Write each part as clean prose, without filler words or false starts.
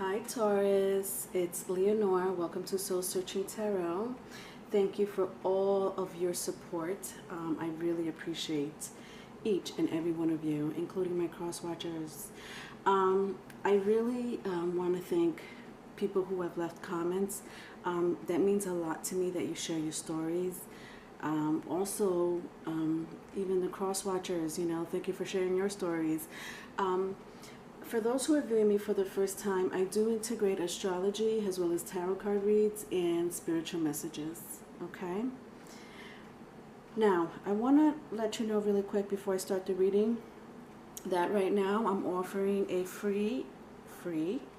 Hi Taurus, it's Leonore. Welcome to Soul Searching Tarot. Thank you for all of your support. I really appreciate each and every one of you, including my cross watchers. I really want to thank people who have left comments. That means a lot to me that you share your stories. Also, even the cross watchers, thank you for sharing your stories. For those who are viewing me for the first time, I do integrate astrology as well as tarot card reads and spiritual messages, okay? Now, I want to let you know really quick before I start the reading that right now I'm offering a free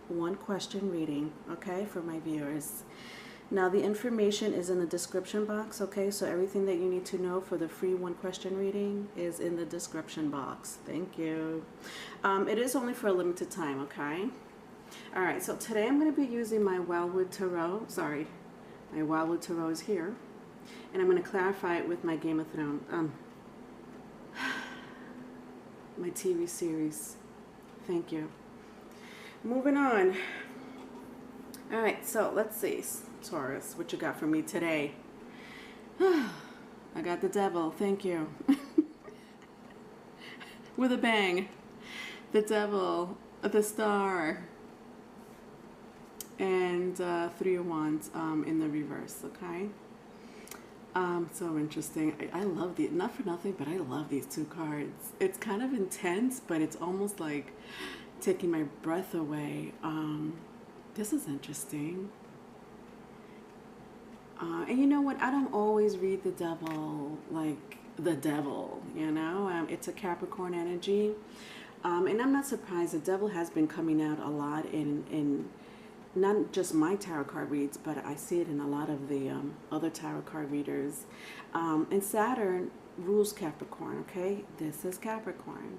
one question reading, okay, for my viewers. Now, the information is in the description box, okay? So everything that you need to know for the free one question reading is in the description box. Thank you. It is only for a limited time, okay? All right, so today I'm going to be using my Wildwood Tarot. Sorry, my Wildwood Tarot is here. And I'm going to clarify it with my Game of Thrones, my TV series. Thank you. Moving on. All right, so let's see, Taurus, what you got for me today? I got the Devil, thank you. With a bang. The Devil, the Star, and Three of Wands in the reverse, okay? So interesting. I love these, not for nothing, but I love these two cards. It's kind of intense, but it's almost like taking my breath away. This is interesting. And you know what? I don't always read the Devil like the Devil, It's a Capricorn energy. And I'm not surprised. The Devil has been coming out a lot in not just my tarot card reads, but I see it in a lot of the other tarot card readers. And Saturn rules Capricorn, okay? This is Capricorn.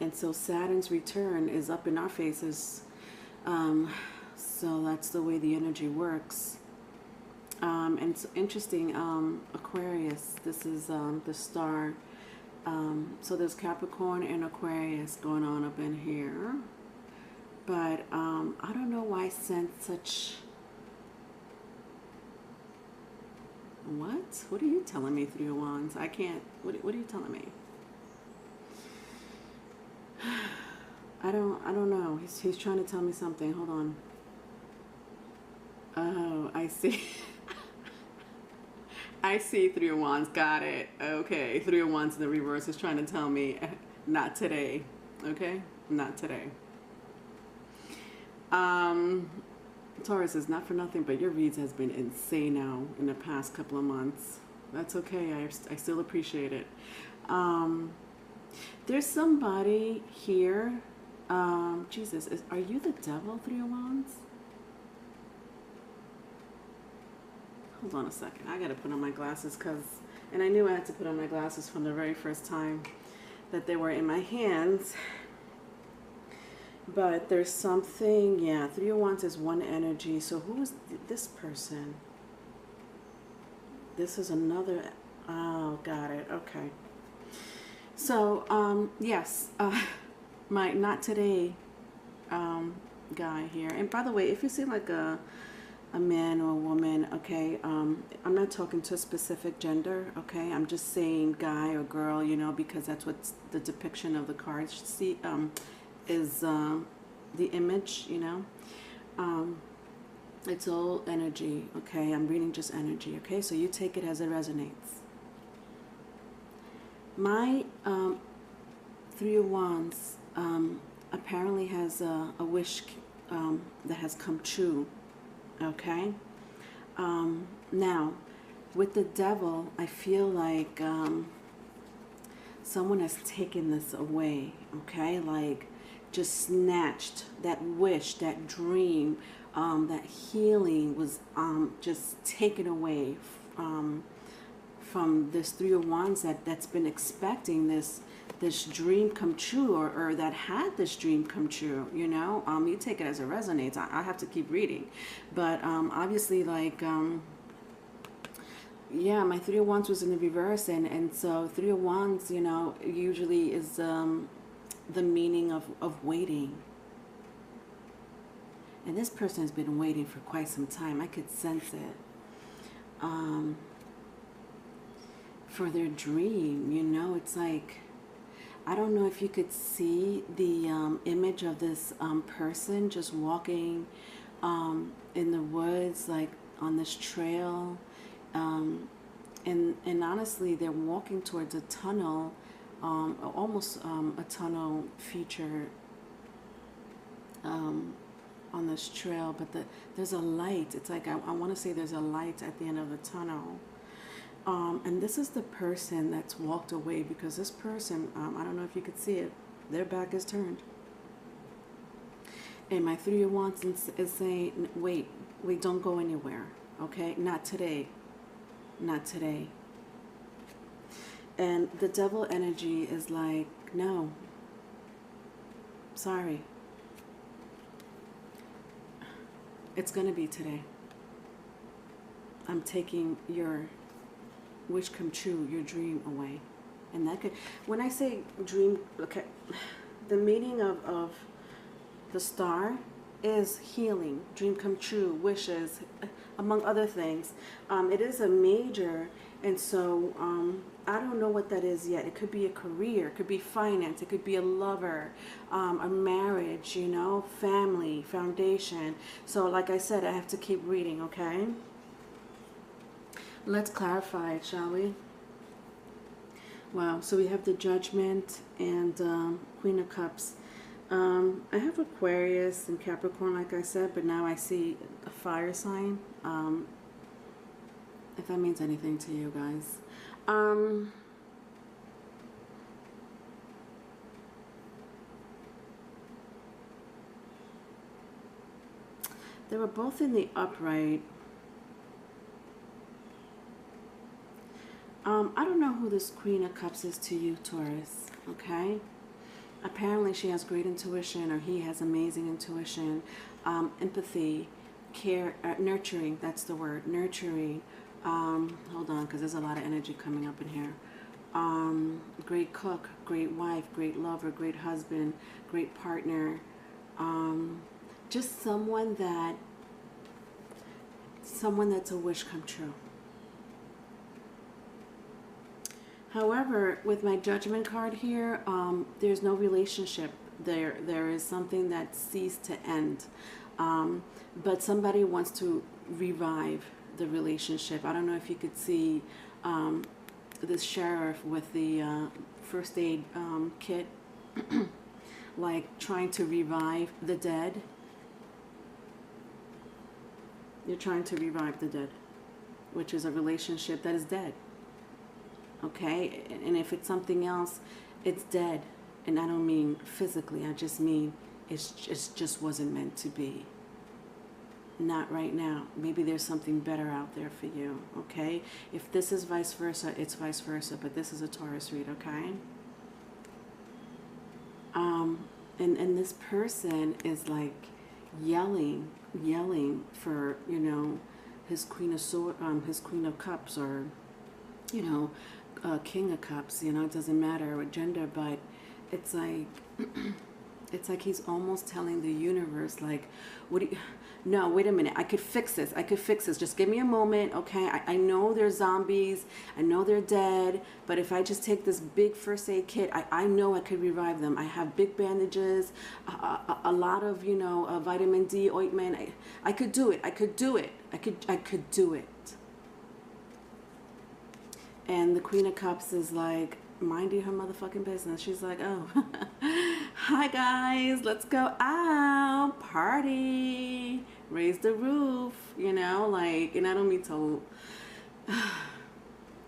And so Saturn's return is up in our faces. So that's the way the energy works. And it's interesting, Aquarius, this is the star. So there's Capricorn and Aquarius going on up in here. But I don't know why I sense such... What? What are you telling me, Three of Wands? I can't... What are you telling me? I don't know. He's trying to tell me something. Hold on. Oh, I see. I see Three of Wands. Got it. Okay. Three of Wands in the reverse is trying to tell me not today. Okay? Not today. Taurus is not for nothing, but your reads has been insane now in the past couple of months. That's okay. I still appreciate it. There's somebody here. Jesus, are you the Devil, Three of Wands? Hold on a second. I gotta put on my glasses and I knew I had to put on my glasses from the very first time that they were in my hands. But there's something, yeah, Three of Wands is one energy. So who is this person? This is another, oh, got it, okay. So, yes, my not today guy here. And by the way, if you see like a man or a woman, okay, I'm not talking to a specific gender, okay? I'm just saying guy or girl, because that's what the depiction of the cards see is the image, it's all energy, okay? I'm reading just energy, okay? So you take it as it resonates. My Three of Wands apparently has a wish that has come true, okay? Now, with the Devil, I feel like someone has taken this away, okay? Like just snatched that wish, that dream, that healing was just taken away from this Three of Wands that's been expecting this dream come true, or that had this dream come true, you take it as it resonates. I have to keep reading, but obviously, like yeah, my Three of Wands was in the reverse, and so Three of Wands usually is the meaning of waiting, And this person has been waiting for quite some time. I could sense it. For their dream, you know, it's like, I don't know if you could see the image of this person just walking in the woods, like on this trail. And honestly, they're walking towards a tunnel, almost a tunnel feature on this trail, but there's a light. It's like, I want to say there's a light at the end of the tunnel. And this is the person that's walked away, because this person, I don't know if you could see it, their back is turned. And my Three of Wands is saying, wait, don't go anywhere, okay? Not today. Not today. And the devil energy is like, no, sorry. It's going to be today. I'm taking your wish come true, your dream away. And that could, when I say dream, okay, the meaning of the star is healing, dream come true, wishes, among other things. It is a major, and so I don't know what that is yet. It could be a career, it could be finance, it could be a lover, a marriage, you know, family, foundation. So like I said, I have to keep reading, okay? Let's clarify it, shall we? Wow, so we have the Judgment and Queen of Cups. I have Aquarius and Capricorn, like I said, but now I see a fire sign. If that means anything to you guys. They were both in the upright. I don't know who this Queen of Cups is to you, Taurus, okay? Apparently she has great intuition, or he has amazing intuition, empathy, care, nurturing, that's the word, nurturing. Hold on, because there's a lot of energy coming up in here. Great cook, great wife, great lover, great husband, great partner. Just someone that's a wish come true. However, with my Judgment card here, there's no relationship. There is something that ceased to end. But somebody wants to revive the relationship. I don't know if you could see this sheriff with the first aid kit, like trying to revive the dead. You're trying to revive the dead, which is a relationship that is dead. Okay, and if it's something else, it's dead. And I don't mean physically, I just mean it just wasn't meant to be. Not right now. Maybe there's something better out there for you, okay? If this is vice versa, it's vice versa, but this is a Taurus read, okay? And this person is like yelling for, you know, his Queen of Cups, or, you know, King of Cups, you know, it doesn't matter what gender, but it's like it's like he's almost telling the universe, like, what do you, no, wait a minute, I could fix this, just give me a moment, okay? I know they're zombies, I know they're dead, but if I just take this big first aid kit, I know I could revive them. I have big bandages, a lot of, you know, vitamin D ointment. I could do it, I could do it. And the Queen of Cups is like, minding her motherfucking business. She's like, oh, hi guys, let's go out, party, raise the roof, you know, like, and I don't mean to,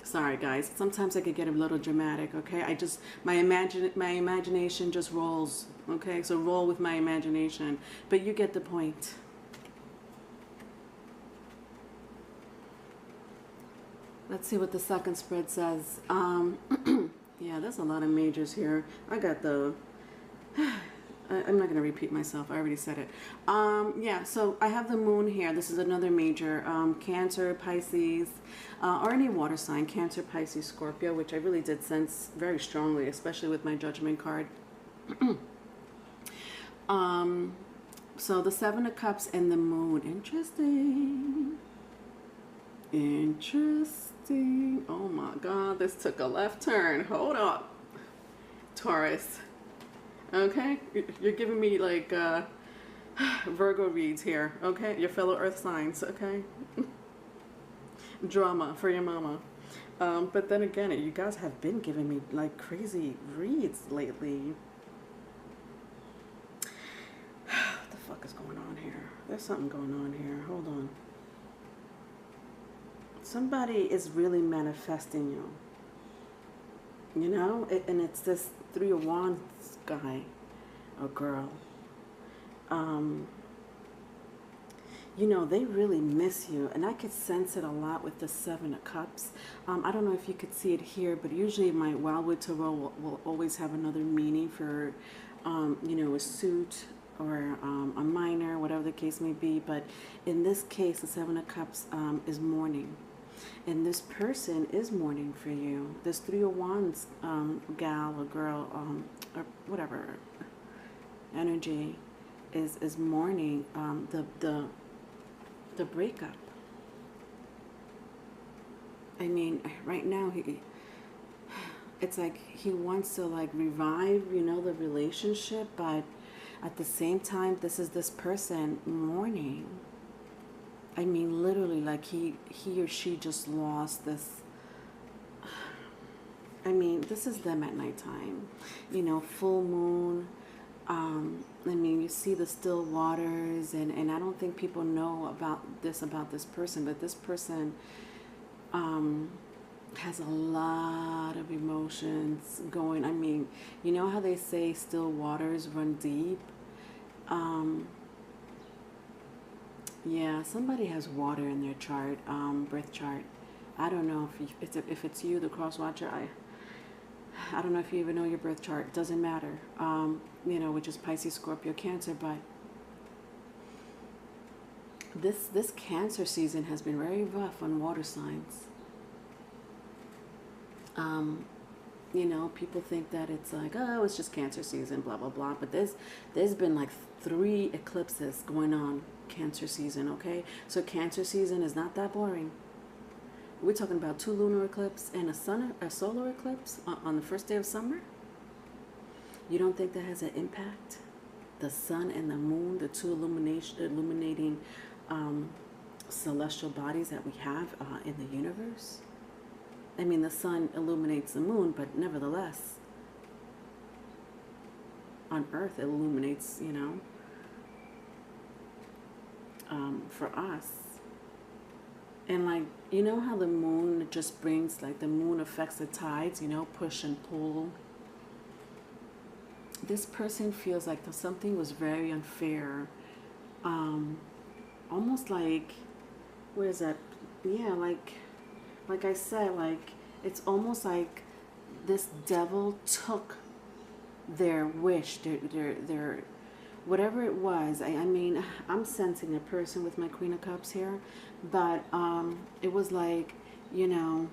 sorry guys, sometimes I could get a little dramatic, okay? My imagination just rolls, okay? So roll with my imagination, but you get the point. Let's see what the second spread says. Yeah, there's a lot of majors here. I got the... I'm not going to repeat myself. I already said it. Yeah, so I have the moon here. This is another major. Cancer, Pisces, or any water sign. Cancer, Pisces, Scorpio, which I really did sense very strongly, especially with my Judgment card. So the Seven of Cups and the Moon. Interesting. Interesting. Oh my God, this took a left turn. Hold up, Taurus. Okay, you're giving me like Virgo reads here. Okay, your fellow Earth signs. Okay, drama for your mama. But then again, you guys have been giving me like crazy reads lately. What the fuck is going on here? There's something going on here. Hold on. Somebody is really manifesting you. You know? And it's this Three of Wands guy or girl. You know, they really miss you. And I could sense it a lot with the Seven of Cups. I don't know if you could see it here, but usually my Wildwood Tarot will always have another meaning for, you know, a suit or a minor, whatever the case may be. But in this case, the Seven of Cups is mourning. And this person is mourning for you. This Three of Wands gal or girl or whatever energy is mourning the breakup. I mean, right now it's like he wants to like revive, you know, the relationship, but at the same time, this person mourning. I mean, literally, like he or she just lost this. I mean, this is them at nighttime, you know, full moon. I mean, you see the still waters, and I don't think people know about this person, but this person has a lot of emotions going. I mean, you know how they say still waters run deep? Yeah, somebody has water in their chart, birth chart. I don't know if it's you, the cross watcher. I don't know if you even know your birth chart. Doesn't matter. You know, which is Pisces, Scorpio, Cancer. But this Cancer season has been very rough on water signs. You know, people think that it's like, oh, it's just Cancer season, blah blah blah. But there's been like 3 eclipses going on Cancer season. Okay, so Cancer season is not that boring. We're talking about 2 lunar eclipses and a solar eclipse on the first day of summer. You don't think that has an impact? The sun and the moon, the 2 illuminating celestial bodies that we have in the universe. I mean, the sun illuminates the moon, but nevertheless, on Earth, it illuminates, you know, for us. And like, you know how the moon just brings, like the moon affects the tides, you know, push and pull. This person feels like something was very unfair. Almost like, where is that? Yeah, like I said, like, it's almost like this devil took their wish, their whatever it was. I mean, I'm sensing a person with my Queen of Cups here, but it was like, you know,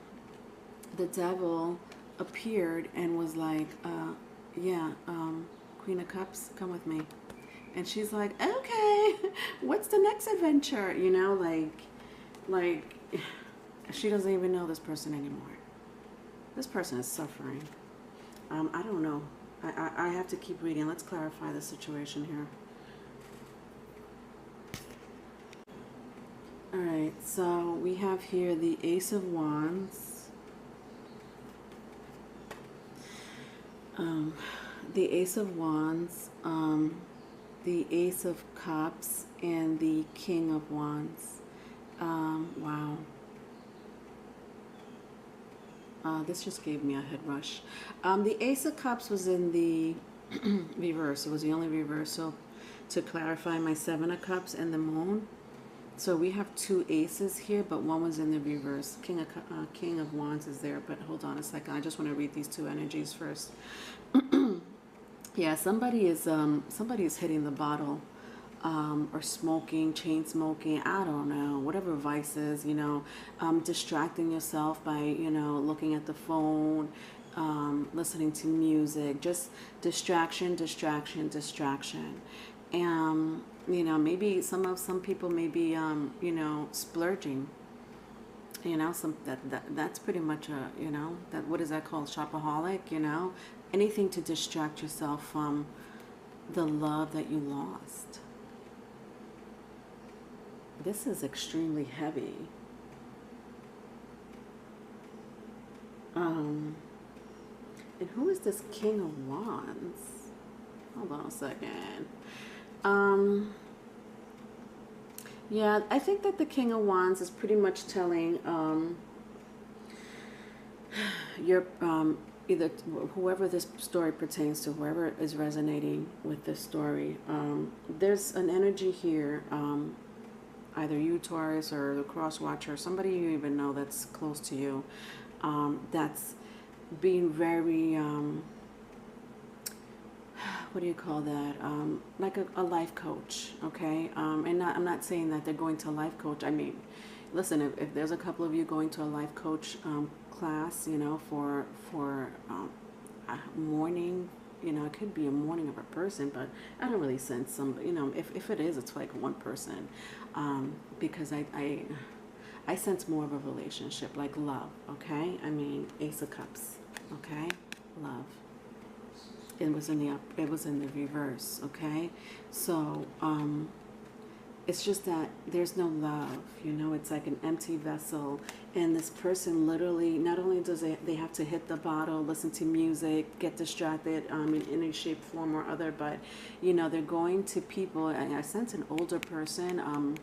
the devil appeared and was like, yeah, Queen of Cups, come with me. And she's like, okay, what's the next adventure? You know, like she doesn't even know this person anymore. This person is suffering. I don't know. I have to keep reading. Let's clarify the situation here. All right, so we have here the Ace of Wands, the Ace of Wands, the Ace of Cups, and the King of Wands. Wow. This just gave me a head rush. The Ace of Cups was in the reverse. It was the only reversal to clarify my Seven of Cups and the Moon. So we have 2 aces here, but one was in the reverse. King of Wands is there, but hold on a second. I just want to read these 2 energies first. Yeah, somebody is hitting the bottle. Or smoking, chain smoking, I don't know, whatever vices, you know, distracting yourself by, you know, looking at the phone, listening to music, just distraction. You know, maybe some people may be, you know, splurging. You know, that's pretty much a, you know, that, what is that called, shopaholic. You know, anything to distract yourself from the love that you lost. This is extremely heavy. And who is this King of Wands? Hold on a second. Yeah, I think that the King of Wands is pretty much telling your either whoever this story pertains to, whoever is resonating with this story. There's an energy here, either you, Taurus, or the cross watcher, somebody you even know that's close to you, that's being very what do you call that, like a life coach, okay? And I'm not saying that they're going to a life coach. I mean, listen, if there's a couple of you going to a life coach class, you know, for a morning, you know, it could be a morning of a person, but I don't really sense some, you know, if it is, it's like one person, because I sense more of a relationship, like love, okay? I mean, Ace of Cups, okay? Love. It was in the reverse, okay? So it's just that there's no love, you know. It's like an empty vessel, and this person literally, not only does they have to hit the bottle, listen to music, get distracted in any shape, form, or other, but you know, they're going to people. I sense an older person,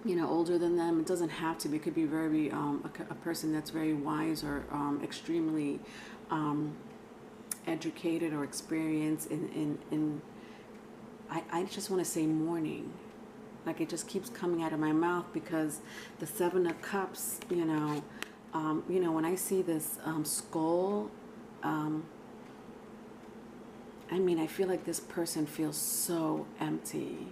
you know, older than them. It doesn't have to be. It could be very a person that's very wise or extremely educated or experienced in I just want to say mourning. Like, it just keeps coming out of my mouth because the Seven of Cups, you know, when I see this skull, I mean, I feel like this person feels so empty.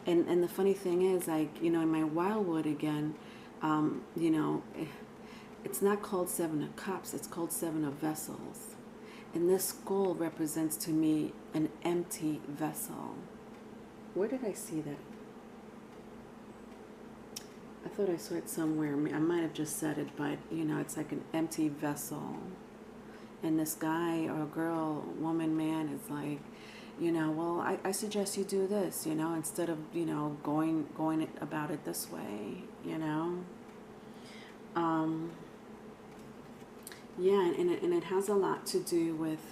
And the funny thing is, like, you know, in my Wildwood again, you know, it's not called Seven of Cups, it's called Seven of Vessels. And this skull represents to me an empty vessel. Where did I see that? I thought I saw it somewhere. I might have just said it, but, you know, it's like an empty vessel. And this guy or girl, woman, man is like, you know, well, I suggest you do this, you know, instead of, you know, going about it this way, you know. Yeah, and it has a lot to do with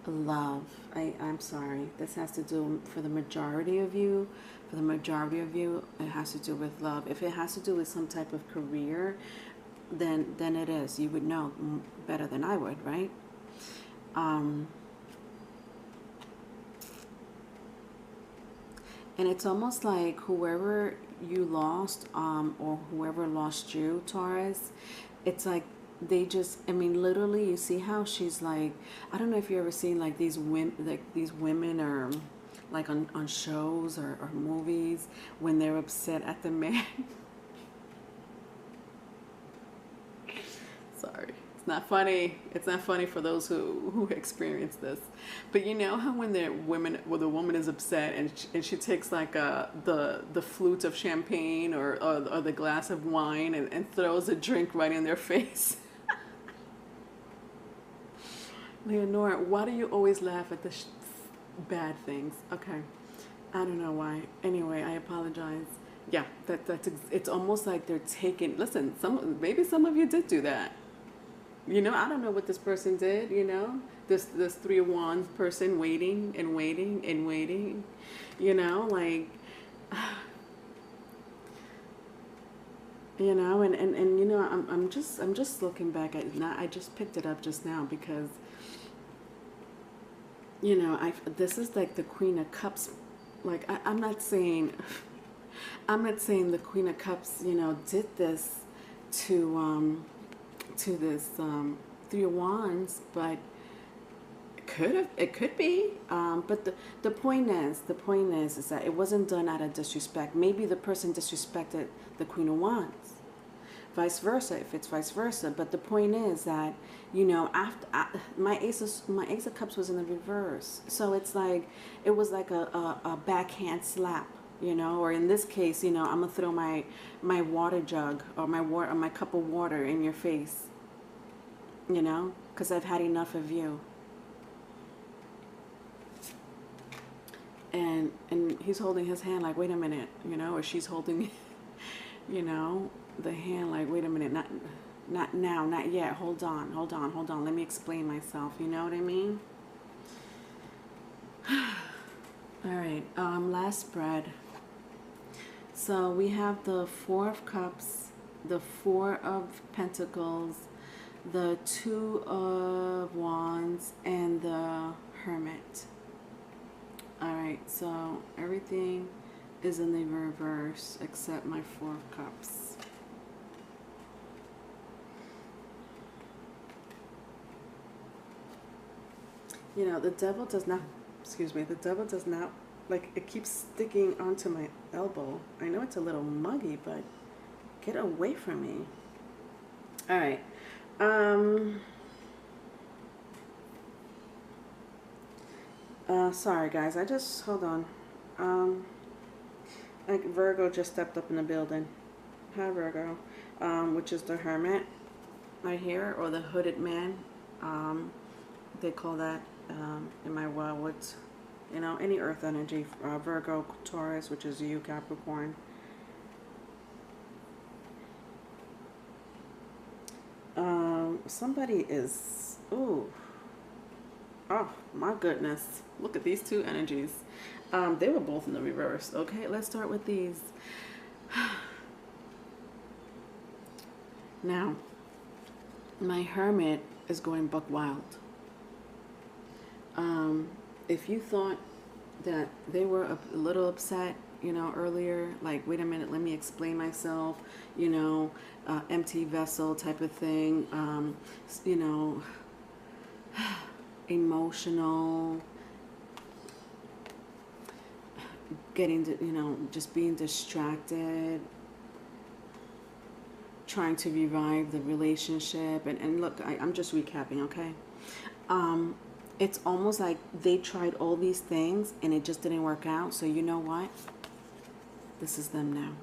love. I'm sorry. This has to do, for the majority of you, it has to do with love. If it has to do with some type of career, then it is. You would know better than I would, right? And it's almost like whoever you lost, or whoever lost you, Taurus, it's like they just, I mean, literally, you see how she's like, I don't know if you ever seen like these women are like on shows or movies when they're upset at the man. Sorry. It's not funny. It's not funny for those who experience this. But you know how when the woman is upset and she takes like the flute of champagne or the glass of wine and throws a drink right in their face. Leonora, why do you always laugh at the bad things? Okay, I don't know why. Anyway, I apologize. Yeah, it's almost like they're taking. Listen, maybe some of you did do that. You know, I don't know what this person did. You know, this Three of Wands person waiting and waiting and waiting. You know, like. You know, and you know, I'm just looking back at it now. I just picked it up just now because, you know, this is like the Queen of Cups. Like, I'm not saying the Queen of Cups, you know, did this to this Three of Wands, but it could be. But the point is that it wasn't done out of disrespect. Maybe the person disrespected the Queen of Wands, vice versa if it's vice versa. But the point is that, you know, after my ace of cups was in the reverse, so it's like it was like a backhand slap, you know. Or in this case, you know, I'm gonna throw my water jug or my cup of water in your face, you know, because I've had enough of you. And he's holding his hand like, wait a minute, you know, or she's holding, you know, the hand like, wait a minute, not now, not yet, hold on, let me explain myself, you know what I mean? All right, last spread. So we have the Four of Cups, the Four of Pentacles, the Two of Wands, and the Hermit. All right, so everything is in the reverse except my Four of Cups. You know, the devil does not, excuse me, the devil does not, like, it keeps sticking onto my elbow. I know it's a little muggy, but get away from me. All right. Sorry guys, I just, hold on. Like Virgo just stepped up in the building. Hi Virgo. Which is the Hermit right here, or the hooded man. They call that in my wildwoods. You know, any earth energy. Virgo, Taurus, which is you, Capricorn. Somebody is, ooh. Oh my goodness, look at these two energies. They were both in the reverse. Okay, let's start with these. Now, my Hermit is going buck wild. If you thought that they were a little upset, you know, earlier, like, wait a minute, let me explain myself, you know, empty vessel type of thing, you know, emotional, getting to, you know, just being distracted, trying to revive the relationship. And look, I'm just recapping, okay? It's almost like they tried all these things and it just didn't work out. So you know what? This is them now.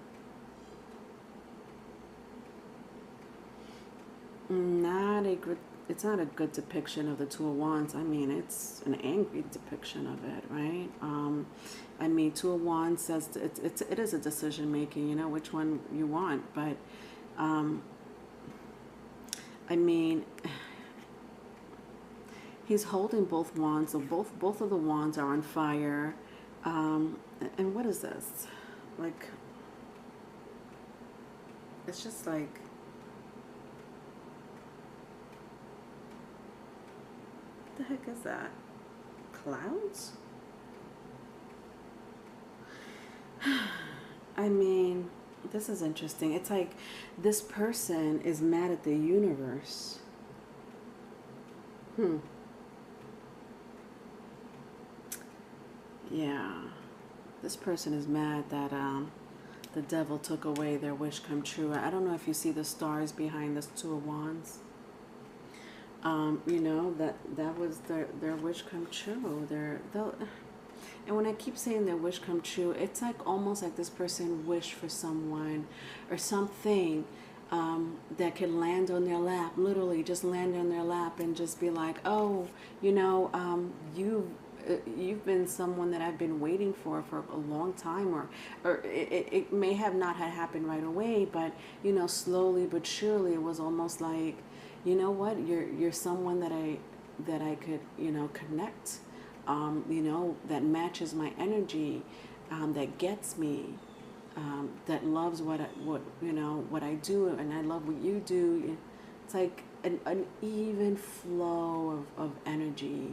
Not a good, it's not a good depiction of the Two of Wands. I mean, it's an angry depiction of it, right? I mean, Two of Wands says it is a decision making, you know, which one you want. But, I mean, he's holding both wands, so both of the wands are on fire. And what is this? Like, it's just like, what the heck is that? Clouds? I mean, this is interesting. It's like this person is mad at the universe. Yeah, this person is mad that the devil took away their wish come true. I don't know if you see the stars behind this Two of Wands. You know, that was their wish come true. And when I keep saying their wish come true, it's like almost like this person wished for someone or something that could land on their lap, literally just land on their lap and just be like, oh, you know, you've been someone that I've been waiting for a long time, or it may have not had happened right away, but, you know, slowly but surely it was almost like, you know what, you're someone that I could, you know, connect, you know, that matches my energy, that gets me, that loves what you know, what I do, and I love what you do. It's like an even flow of energy.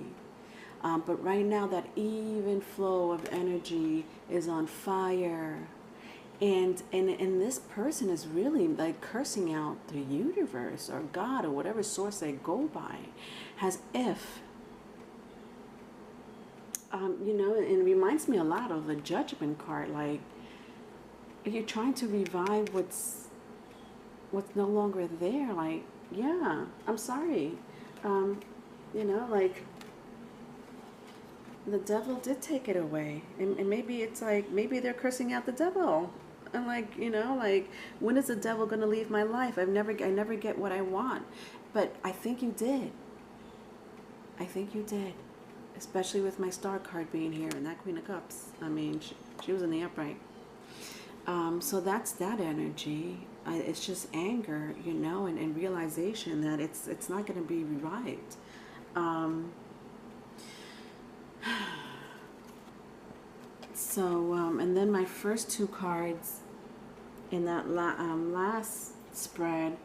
But right now that even flow of energy is on fire. And this person is really like cursing out the universe or God or whatever source they go by, as if, you know, and it reminds me a lot of the Judgment card. Like, you're trying to revive what's no longer there. Like, yeah, I'm sorry. You know, like, the devil did take it away. And maybe it's like, maybe they're cursing out the devil. And like, you know, like, when is the devil going to leave my life? I never get what I want. But I think you did. I think you did. Especially with my star card being here and that Queen of Cups. I mean, she was in the upright. So that's that energy. It's just anger, you know, and realization that it's not going to be revived. And then my first two cards in that last spread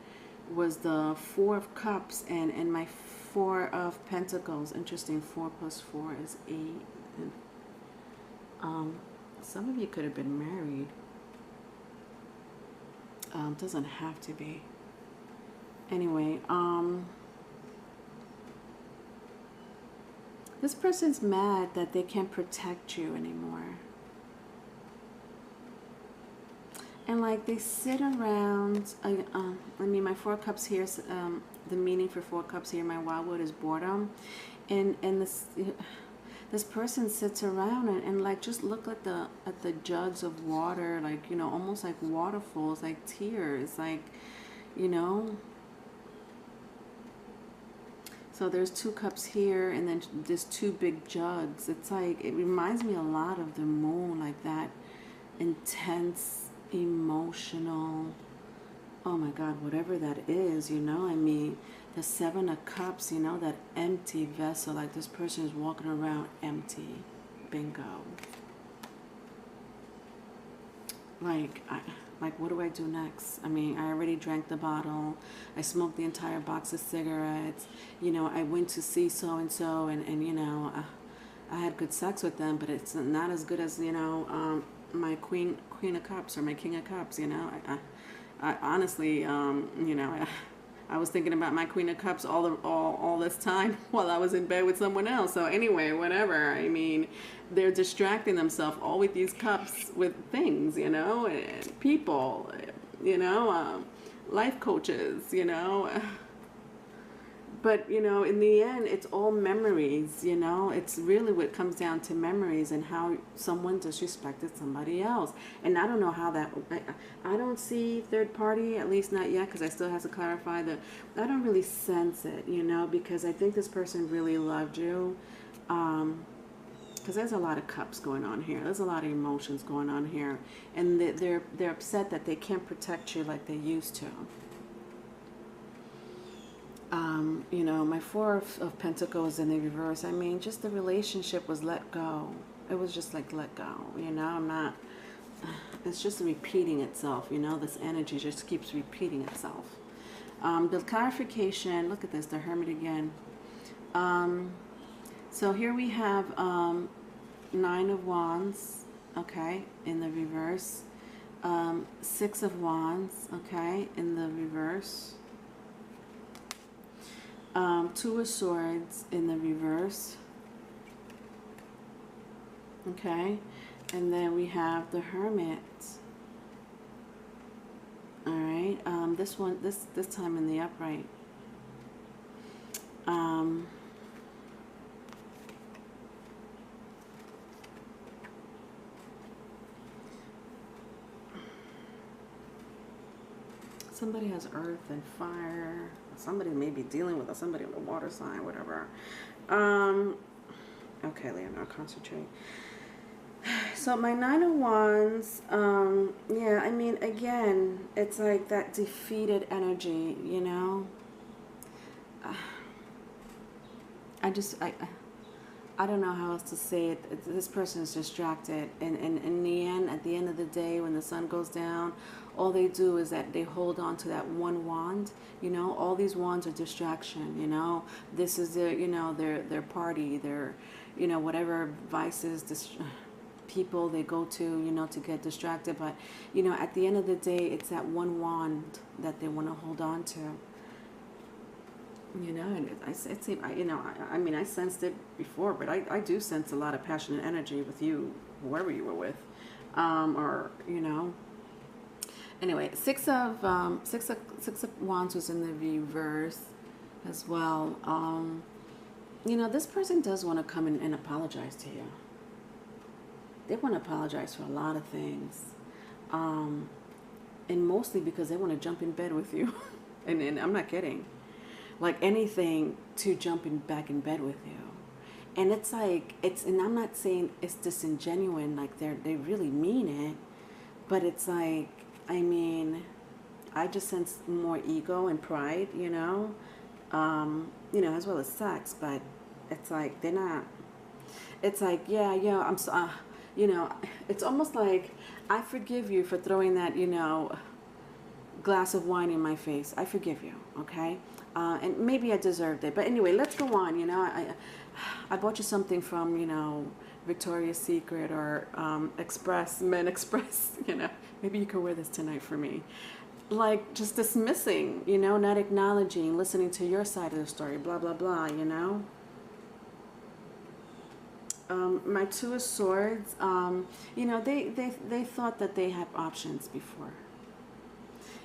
was the Four of Cups and my Four of Pentacles. Interesting. 4 plus 4 is 8. And, some of you could have been married. Doesn't have to be. Anyway, this person's mad that they can't protect you anymore. And like they sit around, I mean, my 4 cups here, the meaning for 4 cups here, my wildwood is boredom. And this person sits around and like just look at the jugs of water, like, you know, almost like waterfalls, like tears, like, you know. So there's 2 cups here, and then there's 2 big jugs. It's like, it reminds me a lot of the moon, like that intense, emotional, oh my God, whatever that is, you know. I mean, the 7 of Cups, you know, that empty vessel, like this person is walking around empty. Bingo. Like, what do I do next? I mean, I already drank the bottle. I smoked the entire box of cigarettes. You know, I went to see so-and-so, and you know, I had good sex with them, but it's not as good as, you know, my Queen of Cups or my King of Cups, you know. I honestly, you know, I was thinking about my Queen of Cups all this time while I was in bed with someone else. So anyway, whatever. I mean, they're distracting themselves all with these cups with things, you know, and people, you know, life coaches, you know. But, you know, in the end, it's all memories, you know. It's really what comes down to memories and how someone disrespected somebody else. And I don't know how that, I don't see third party, at least not yet, because I still have to clarify that. I don't really sense it, you know, because I think this person really loved you. Because there's a lot of cups going on here. There's a lot of emotions going on here. And they're upset that they can't protect you like they used to. You know, my 4 of Pentacles in the reverse, I mean, just the relationship was let go. It was just like let go, you know. I'm not, it's just repeating itself, you know. This energy just keeps repeating itself. The clarification, look at this, the Hermit again. So here we have 9 of Wands, okay, in the reverse. 6 of Wands, okay, in the reverse. 2 of Swords in the reverse, okay, and then we have the Hermit. All right, this one, this time in the upright. Somebody has earth and fire. Somebody may be dealing with somebody on the water sign, whatever. Okay, Leonardo, concentrate. So my 9 of Wands, yeah, I mean, again, it's like that defeated energy, you know. I don't know how else to say it. This person is distracted, and in the end, at the end of the day, when the sun goes down, all they do is that they hold on to that one wand. You know, all these wands are distraction. You know, this is their, you know, their party, their, you know, whatever vices, people they go to, you know, to get distracted. But, you know, at the end of the day, it's that one wand that they want to hold on to. You know, and I mean, I sensed it before, but I do sense a lot of passionate energy with you, whoever you were with, or, you know. Anyway, six of wands was in the reverse as well. You know, this person does want to come in and apologize to you. They want to apologize for a lot of things, and mostly because they want to jump in bed with you. and I'm not kidding, like anything to jump back in bed with you. And it's like, and I'm not saying it's disingenuous, like they really mean it, but it's like, I mean, I just sense more ego and pride, you know, as well as sex. But it's like they're not. It's like, yeah, I'm so, it's almost like I forgive you for throwing that, glass of wine in my face. I forgive you, okay? And maybe I deserved it. But anyway, let's go on. I bought you something from, Victoria's Secret or Men Express, Maybe you could wear this tonight for me. Like, just dismissing, not acknowledging, listening to your side of the story, blah, blah, blah, My Two of Swords, they thought that they had options before.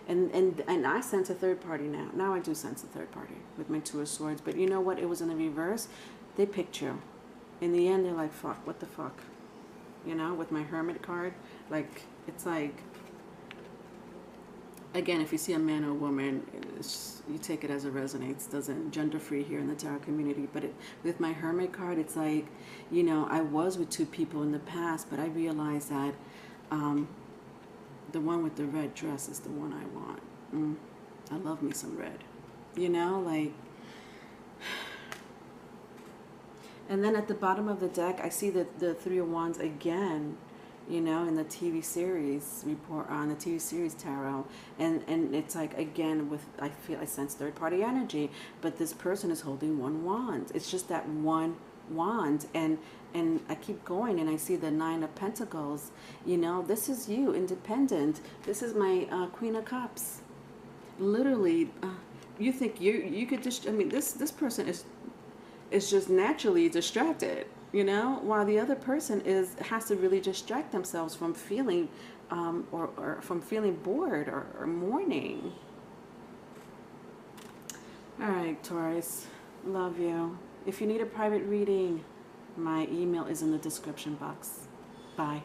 And I sense a third party now. Now I do sense a third party with my Two of Swords. But you know what? It was in the reverse. They picked you. In the end, they're like, fuck, what the fuck? With my Hermit card. Like, it's like, again, if you see a man or a woman, you take it as it resonates. Doesn't gender free here in the tarot community. But with my Hermit card, it's like, I was with two people in the past, but I realized that the one with the red dress is the one I want. I love me some red. Like. And then at the bottom of the deck, I see the Three of Wands again, in the TV series report, on the TV series tarot. And it's like, again, I sense third party energy, but this person is holding one wand. It's just that one wand. And I keep going and I see the Nine of Pentacles. This is you, independent. This is my Queen of Cups. Literally, you think you could just, this person is just naturally distracted, while the other person has to really distract themselves from feeling or from feeling bored or mourning. All right, Taurus, love you. If you need a private reading, my email is in the description box. Bye.